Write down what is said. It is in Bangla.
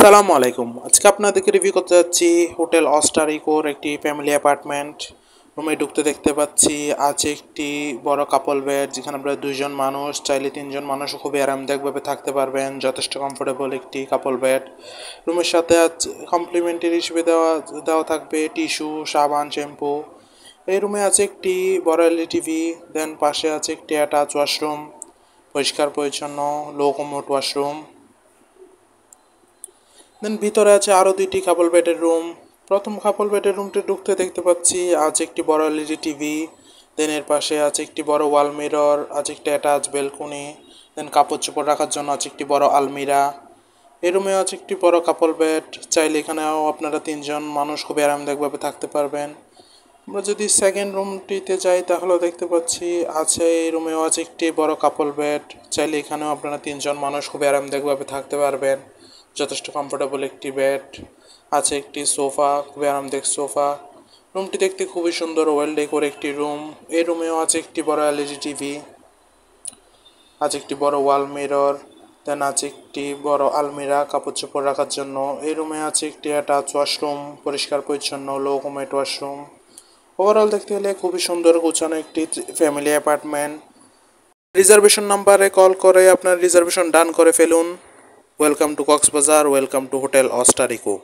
আসসালামু আলাইকুম। আজকে আপনাদেরকে রিভিউ করতে যাচ্ছি হোটেল অস্টার ইকোর একটি ফ্যামিলি অ্যাপার্টমেন্ট। রুমে ঢুকতে দেখতে পাচ্ছি আছে একটি বড় কাপল বেড, যেখানে আপনারা 2 জন মানুষ চাইলে 3 জন মানুষও খুবই আরামদায়কভাবে থাকতে পারবেন। যথেষ্ট কমফোর্টেবল একটি কাপল বেড। রুমের সাথে আছে কমপ্লিমেন্টারি হিসেবে দেওয়া দেওয়া থাকবে টিস্যু, সাবান, শ্যাম্পু। এই রুমে আছে একটি বড় এলইডি টিভি, দেন পাশে আছে একটি অ্যাটাচ ওয়াশরুম, পরিষ্কার পরিচ্ছন্ন লো কমোড ওয়াশরুম। দেন ভিতরে আছে আরও 2টি কাপল বেডের রুম। প্রথম কাপল বেডের রুমটি ঢুকতে দেখতে পাচ্ছি আছে একটি বড় এলইডি টিভি, দেন এর পাশে আছে একটি বড় ওয়াল মিরর, আছে একটি অ্যাটাচ বেলকনি, দেন কাপড় চোপড় রাখার জন্য আছে একটি বড় আলমিরা। এই রুমে আছে একটি বড় কাপল বেড, চাইলে এখানেও আপনারা 3 জন মানুষ খুবই আরামদায়কভাবে থাকতে পারবেন। আমরা যদি সেকেন্ড রুমটিতে যাই তাহলেও দেখতে পাচ্ছি আছে এই রুমেও আছে একটি বড় কাপল বেড, চাইলে এখানেও আপনারা 3 জন মানুষ খুবই আরামদায়কভাবে থাকতে পারবেন। যথেষ্ট কমফোর্টেবল একটি বেড, আছে একটি সোফা, খুবই আরামদায়ক সোফা। রুমটি দেখতে খুবই সুন্দর, ওয়েল ডেকোর একটি রুম। এই রুমেও আছে একটি বড় এলইডি টিভি, আছে একটি বড় ওয়াল মিরর, দেন আছে একটি বড় আলমিরা কাপড় চোপড় রাখার জন্য। এই রুমে আছে একটি অ্যাটাচ ওয়াশরুম, পরিষ্কার পরিচ্ছন্ন লো কমোড ওয়াশরুম। ওভারঅল দেখতে গেলে খুবই সুন্দর গোছানো একটি ফ্যামিলি অ্যাপার্টমেন্ট। রিজার্ভেশন নাম্বারে কল করে আপনার রিজার্ভেশন ডান করে ফেলুন। Welcome to Cox's Bazar, welcome to hotel Astor eco.